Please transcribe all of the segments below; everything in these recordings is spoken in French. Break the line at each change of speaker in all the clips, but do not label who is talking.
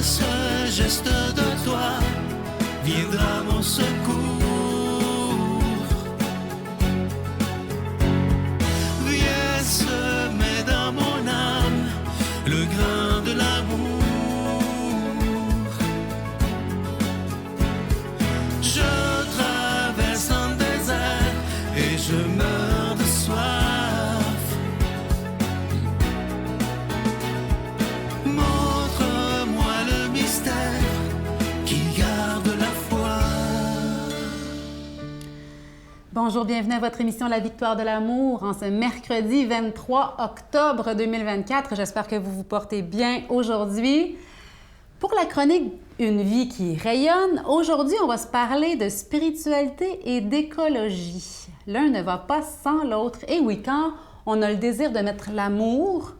ce geste de toi viendra mon secours. Viens semer dans mon âme le grain de l'amour. Je traverse un désert et je meurs de soif. Montre-moi le mystère qui garde la foi.
Bonjour, bienvenue à votre émission La Victoire de l'amour en ce mercredi 23 octobre 2024. J'espère que vous vous portez bien aujourd'hui. Pour la chronique Une vie qui rayonne, aujourd'hui, on va se parler de spiritualité et d'écologie. L'un ne va pas sans l'autre. Et oui, quand on a le désir de mettre l'amour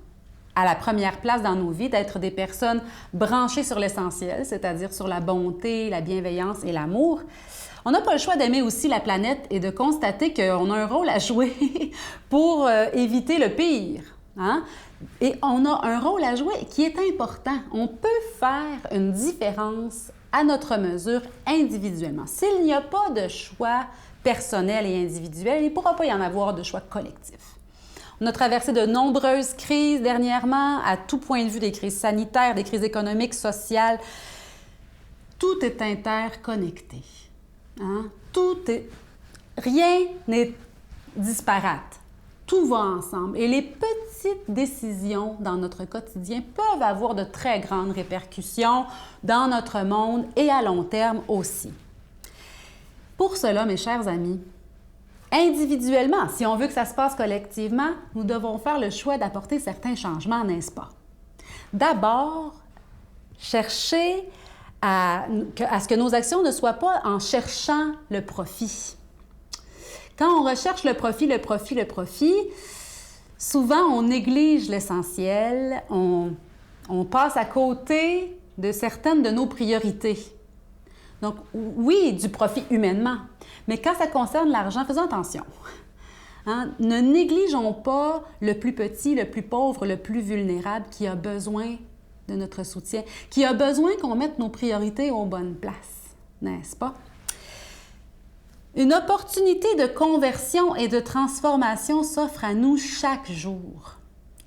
à la première place dans nos vies, d'être des personnes branchées sur l'essentiel, c'est-à-dire sur la bonté, la bienveillance et l'amour, on n'a pas le choix d'aimer aussi la planète et de constater qu'on a un rôle à jouer pour éviter le pire. Hein? Et on a un rôle à jouer qui est important. On peut faire une différence à notre mesure individuellement. S'il n'y a pas de choix personnel et individuel, il ne pourra pas y en avoir de choix collectif. On a traversé de nombreuses crises dernièrement, à tout point de vue, des crises sanitaires, des crises économiques, sociales. Tout est interconnecté. Hein? Rien n'est disparate. Tout va ensemble. Et les petites décisions dans notre quotidien peuvent avoir de très grandes répercussions dans notre monde et à long terme aussi. Pour cela, mes chers amis, individuellement, si on veut que ça se passe collectivement, nous devons faire le choix d'apporter certains changements, n'est-ce pas? D'abord, chercher à ce que nos actions ne soient pas en cherchant le profit. Quand on recherche le profit, souvent on néglige l'essentiel, on passe à côté de certaines de nos priorités. Donc oui, du profit humainement, mais quand ça concerne l'argent, faisons attention. Hein? Ne négligeons pas le plus petit, le plus pauvre, le plus vulnérable qui a besoin de notre soutien, qui a besoin qu'on mette nos priorités aux bonnes places, n'est-ce pas? Une opportunité de conversion et de transformation s'offre à nous chaque jour.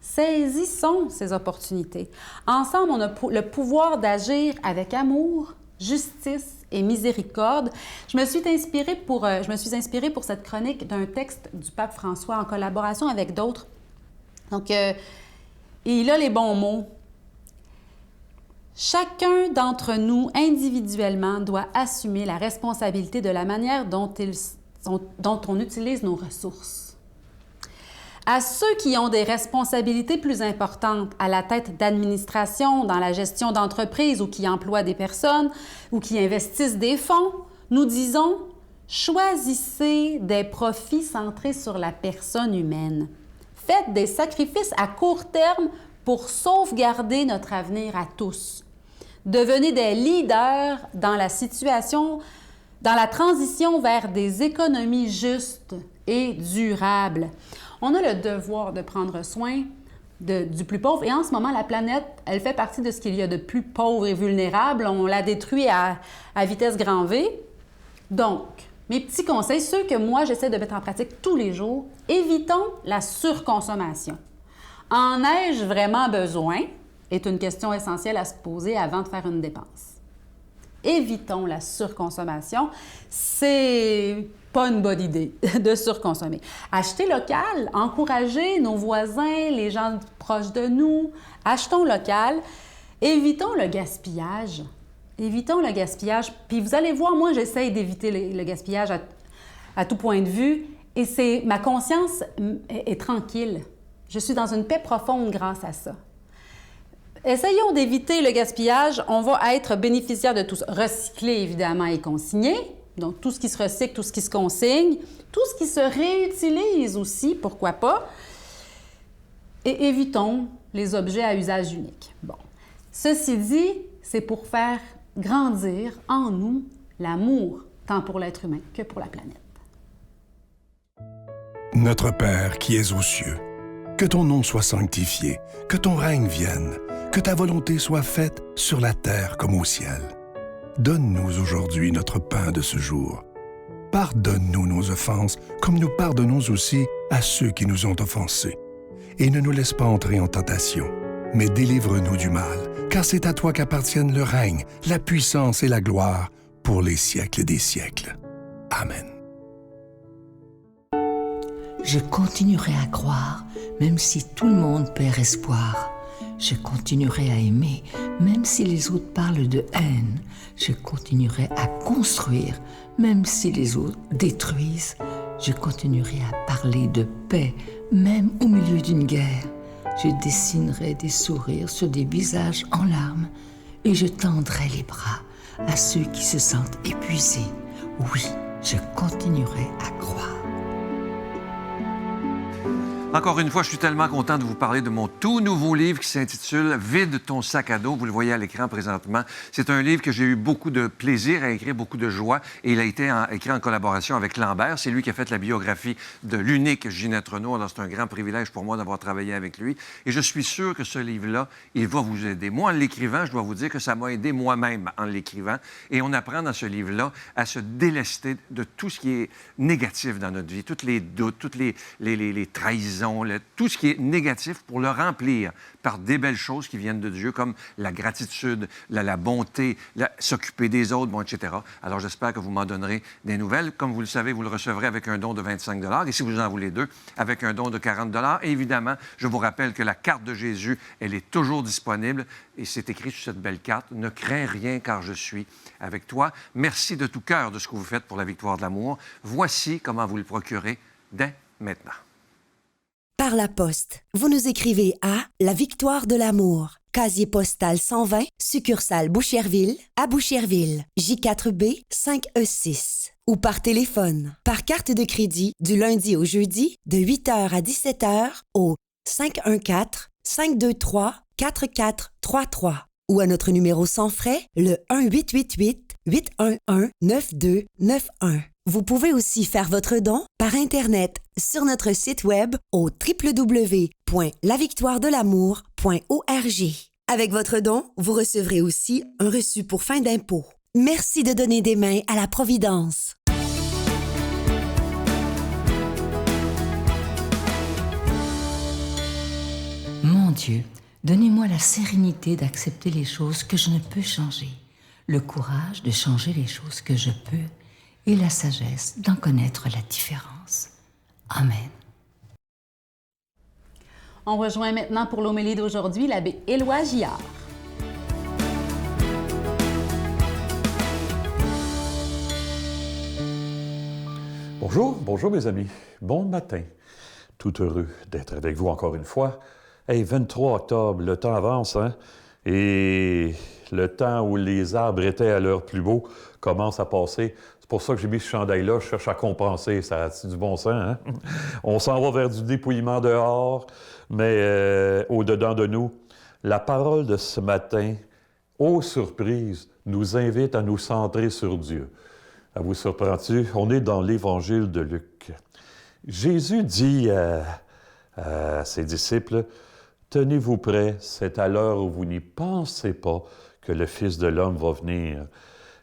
Saisissons ces opportunités. Ensemble, on a le pouvoir d'agir avec amour, justice et miséricorde. Je me suis inspirée pour cette chronique d'un texte du pape François en collaboration avec d'autres. Donc, il a les bons mots. Chacun d'entre nous, individuellement, doit assumer la responsabilité de la manière dont on utilise nos ressources. À ceux qui ont des responsabilités plus importantes à la tête d'administration, dans la gestion d'entreprises ou qui emploient des personnes ou qui investissent des fonds, nous disons « Choisissez des profits centrés sur la personne humaine. Faites des sacrifices à court terme pour sauvegarder notre avenir à tous. Devenez des leaders dans la transition vers des économies justes et durables. » On a le devoir de prendre soin du plus pauvre. Et en ce moment, la planète, elle fait partie de ce qu'il y a de plus pauvre et vulnérable. On la détruit à vitesse grand V. Donc, mes petits conseils, ceux que moi, j'essaie de mettre en pratique tous les jours, évitons la surconsommation. En ai-je vraiment besoin? Est une question essentielle à se poser avant de faire une dépense. Évitons la surconsommation. C'est pas une bonne idée de surconsommer. Acheter local, encourager nos voisins, les gens proches de nous. Achetons local. Évitons le gaspillage. Évitons le gaspillage. Puis vous allez voir, moi, j'essaie d'éviter le gaspillage à tout point de vue. Et ma conscience est tranquille. Je suis dans une paix profonde grâce à ça. Essayons d'éviter le gaspillage. On va être bénéficiaire de tout ça. Recycler, évidemment, et consigner. Donc, tout ce qui se recycle, tout ce qui se consigne, tout ce qui se réutilise aussi, pourquoi pas. Et évitons les objets à usage unique. Bon. Ceci dit, c'est pour faire grandir en nous l'amour, tant pour l'être humain que pour la planète.
Notre Père qui es aux cieux, que ton nom soit sanctifié, que ton règne vienne, Que ta volonté soit faite sur la terre comme au ciel. Donne-nous aujourd'hui notre pain de ce jour. Pardonne-nous nos offenses, comme nous pardonnons aussi à ceux qui nous ont offensés. Et ne nous laisse pas entrer en tentation, mais délivre-nous du mal, car c'est à toi qu'appartiennent le règne, la puissance et la gloire pour les siècles des siècles. Amen.
Je continuerai à croire, même si tout le monde perd espoir. Je continuerai à aimer, même si les autres parlent de haine. Je continuerai à construire, même si les autres détruisent. Je continuerai à parler de paix, même au milieu d'une guerre. Je dessinerai des sourires sur des visages en larmes et je tendrai les bras à ceux qui se sentent épuisés. Oui, je continuerai à croire.
Encore une fois, je suis tellement content de vous parler de mon tout nouveau livre qui s'intitule « Vide ton sac à dos ». Vous le voyez à l'écran présentement. C'est un livre que j'ai eu beaucoup de plaisir à écrire, beaucoup de joie. Et il a été écrit en collaboration avec Lambert. C'est lui qui a fait la biographie de l'unique Ginette Renault. Alors, c'est un grand privilège pour moi d'avoir travaillé avec lui. Et je suis sûr que ce livre-là, il va vous aider. Moi, en l'écrivant, je dois vous dire que ça m'a aidé moi-même en l'écrivant. Et on apprend dans ce livre-là à se délester de tout ce qui est négatif dans notre vie, tous les doutes, toutes les trahisons, tout ce qui est négatif pour le remplir par des belles choses qui viennent de Dieu, comme la gratitude, la bonté, s'occuper des autres, bon, etc. Alors, j'espère que vous m'en donnerez des nouvelles. Comme vous le savez, vous le recevrez avec un don de 25 $, et si vous en voulez deux, avec un don de 40 $. Et évidemment, je vous rappelle que la carte de Jésus, elle est toujours disponible, et c'est écrit sur cette belle carte, « Ne crains rien, car je suis avec toi. » Merci de tout cœur de ce que vous faites pour la victoire de l'amour. Voici comment vous le procurez dès maintenant.
Par la poste, vous nous écrivez à La Victoire de l'amour, casier postal 120, succursale Boucherville, à Boucherville, J4B 5E6. Ou par téléphone, par carte de crédit, du lundi au jeudi, de 8h à 17h, au 514-523-4433. Ou à notre numéro sans frais, le 1-888-811-9291. Vous pouvez aussi faire votre don par Internet sur notre site web au www.lavictoiredelamour.org. Avec votre don, vous recevrez aussi un reçu pour fin d'impôt. Merci de donner des mains à la Providence.
Mon Dieu, donnez-moi la sérénité d'accepter les choses que je ne peux changer, le courage de changer les choses que je peux et la sagesse d'en connaître la différence. Amen.
On rejoint maintenant pour l'homélie d'aujourd'hui l'abbé Éloi Gillard.
Bonjour mes amis. Bon matin. Tout heureux d'être avec vous encore une fois. Hey, 23 octobre, le temps avance, hein? Et le temps où les arbres étaient à leur plus beau commence à passer. C'est pour ça que j'ai mis ce chandail-là. Je cherche à compenser. Ça a du bon sens, hein? On s'en va vers du dépouillement dehors, mais au-dedans de nous, la parole de ce matin, ô surprise, nous invite à nous centrer sur Dieu. Ça vous surprend-tu? On est dans l'Évangile de Luc. Jésus dit à ses disciples, « Tenez-vous prêts, c'est à l'heure où vous n'y pensez pas que le Fils de l'homme va venir. »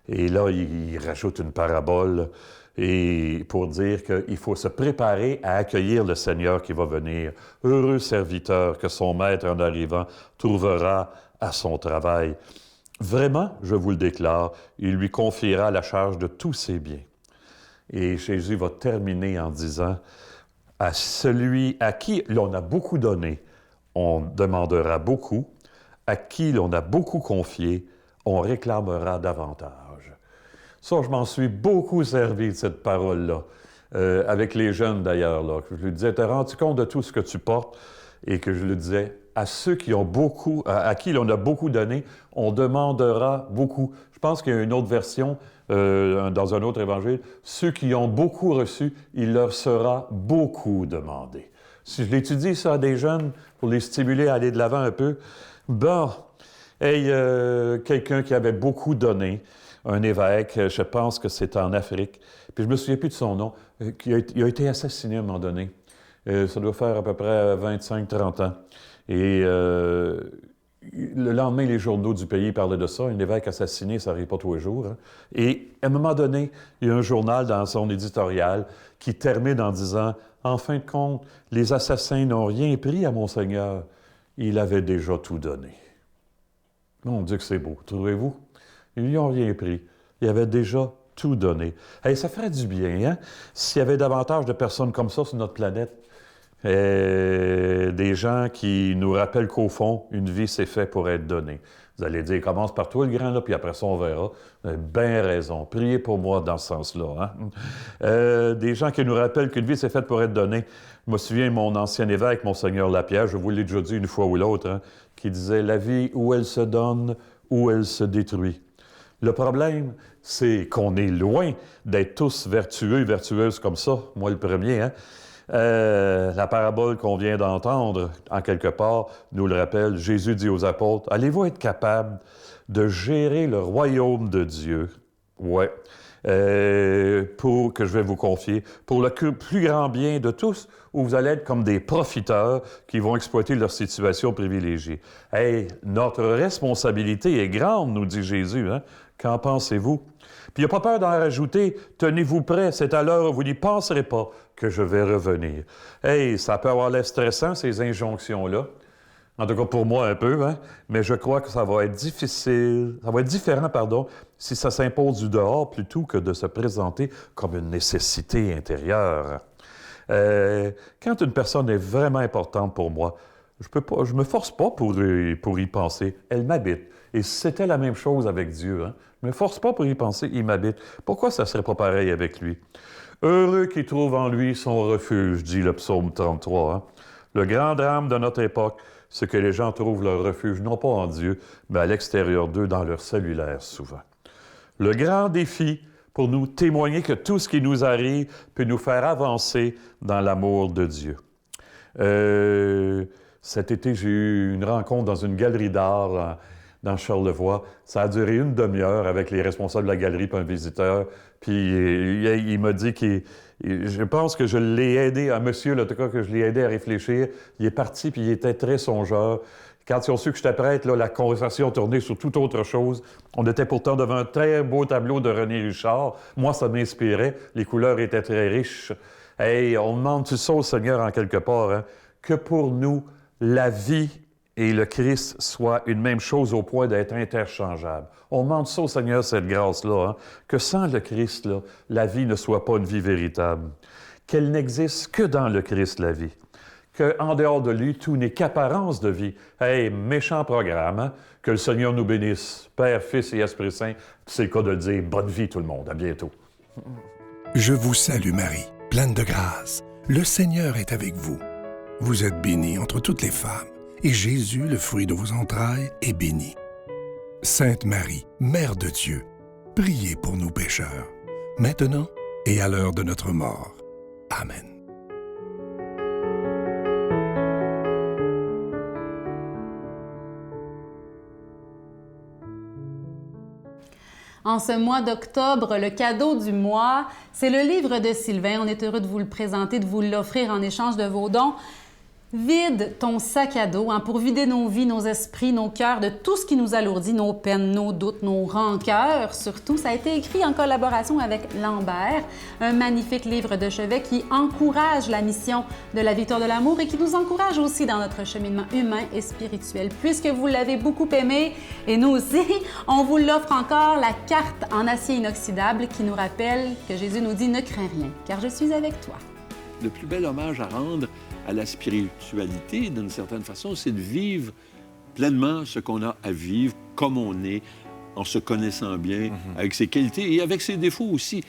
Et là, il rajoute une parabole et pour dire qu'il faut se préparer à accueillir le Seigneur qui va venir. Heureux serviteur que son maître, en arrivant, trouvera à son travail. Vraiment, je vous le déclare, il lui confiera la charge de tous ses biens. Et Jésus va terminer en disant, à celui à qui l'on a beaucoup donné, on demandera beaucoup. À qui l'on a beaucoup confié, on réclamera davantage. Ça, je m'en suis beaucoup servi de cette parole-là, avec les jeunes d'ailleurs. Là. Je lui disais, t'es rendu compte de tout ce que tu portes? Et que je lui disais, à ceux qui ont beaucoup, à qui l'on a beaucoup donné, on demandera beaucoup. Je pense qu'il y a une autre version dans un autre évangile. Ceux qui ont beaucoup reçu, il leur sera beaucoup demandé. Si je l'étudie ça à des jeunes, pour les stimuler à aller de l'avant un peu, bon, hey, quelqu'un qui avait beaucoup donné, un évêque, je pense que c'est en Afrique, puis je me souviens plus de son nom, il a été assassiné à un moment donné. Ça doit faire à peu près 25-30 ans. Et Le lendemain, les journaux du pays parlaient de ça. Un évêque assassiné, ça n'arrive pas tous les jours. Hein. Et à un moment donné, il y a un journal dans son éditorial qui termine en disant « En fin de compte, les assassins n'ont rien pris à Monseigneur. Il avait déjà tout donné. » Mon Dieu que c'est beau, trouvez-vous? Ils n'y ont rien pris. Il avait déjà tout donné. Hey, ça ferait du bien, hein? S'il y avait davantage de personnes comme ça sur notre planète. Des gens qui nous rappellent qu'au fond, une vie, c'est fait pour être donnée. Vous allez dire, commence par toi le grand, là, puis après ça, on verra. Vous avez bien raison. Priez pour moi dans ce sens-là. Hein? Des gens qui nous rappellent qu'une vie, c'est faite pour être donnée. Je me souviens, mon ancien évêque, Monseigneur Lapierre, je vous l'ai déjà dit une fois ou l'autre, hein, qui disait, la vie, où elle se donne, où elle se détruit. Le problème, c'est qu'on est loin d'être tous vertueux et vertueuses comme ça. Moi, le premier, hein? La parabole qu'on vient d'entendre, en quelque part, nous le rappelle. Jésus dit aux apôtres, « Allez-vous être capables de gérer le royaume de Dieu? » Ouais. Pour que je vais vous confier, pour le plus grand bien de tous, où vous allez être comme des profiteurs qui vont exploiter leur situation privilégiée. Hey, notre responsabilité est grande, nous dit Jésus. Hein? Qu'en pensez-vous? Puis il n'y a pas peur d'en rajouter. Tenez-vous prêts, c'est à l'heure où vous n'y penserez pas que je vais revenir. Hey, ça peut avoir l'air stressant, ces injonctions-là. En tout cas, pour moi, un peu, hein? Mais je crois que ça va être difficile, ça va être différent, pardon, si ça s'impose du dehors plutôt que de se présenter comme une nécessité intérieure. Quand une personne est vraiment importante pour moi, je me force pas pour y penser. Elle m'habite. Et c'était la même chose avec Dieu. Hein? Je me force pas pour y penser, il m'habite. Pourquoi ça serait pas pareil avec lui? Heureux qui trouve en lui son refuge, dit le psaume 33. Hein? Le grand drame de notre époque, c'est que les gens trouvent leur refuge, non pas en Dieu, mais à l'extérieur d'eux, dans leur cellulaire, souvent. Le grand défi pour nous témoigner que tout ce qui nous arrive peut nous faire avancer dans l'amour de Dieu. Cet été, j'ai eu une rencontre dans une galerie d'art dans Charlevoix. Ça a duré une demi-heure avec les responsables de la galerie et un visiteur. Puis il m'a dit je pense que je l'ai aidé, un monsieur, là, en tout cas, que je l'ai aidé à réfléchir. Il est parti, puis il était très songeur. Quand ils ont su que j'étais prêtre, là, la conversation tournait sur toute autre chose. On était pourtant devant un très beau tableau de René Richard. Moi, ça m'inspirait. Les couleurs étaient très riches. Hey, on demande-tu ça au Seigneur en quelque part, hein? Que pour nous, la vie et le Christ soient une même chose au point d'être interchangeables. On demande ça au Seigneur, cette grâce-là, hein? Que sans le Christ, là, la vie ne soit pas une vie véritable. Qu'elle n'existe que dans le Christ, la vie. Qu'en dehors de lui, tout n'est qu'apparence de vie. Hey, méchant programme, hein? Que le Seigneur nous bénisse. Père, Fils et Esprit Saint, c'est le cas de le dire. Bonne vie tout le monde. À bientôt.
Je vous salue Marie, pleine de grâce. Le Seigneur est avec vous. Vous êtes bénie entre toutes les femmes, et Jésus, le fruit de vos entrailles, est béni. Sainte Marie, Mère de Dieu, priez pour nous pécheurs, maintenant et à l'heure de notre mort. Amen.
En ce mois d'octobre, le cadeau du mois, c'est le livre de Sylvain. On est heureux de vous le présenter, de vous l'offrir en échange de vos dons. Vide ton sac à dos, hein, pour vider nos vies, nos esprits, nos cœurs, de tout ce qui nous alourdit, nos peines, nos doutes, nos rancœurs. Surtout, ça a été écrit en collaboration avec Lambert, un magnifique livre de chevet qui encourage la mission de la victoire de l'amour et qui nous encourage aussi dans notre cheminement humain et spirituel. Puisque vous l'avez beaucoup aimé, et nous aussi, on vous l'offre encore, la carte en acier inoxydable qui nous rappelle que Jésus nous dit « Ne crains rien, car je suis avec toi ».
Le plus bel hommage à rendre à la spiritualité, d'une certaine façon, c'est de vivre pleinement ce qu'on a à vivre, comme on est, en se connaissant bien, avec ses qualités et avec ses défauts aussi.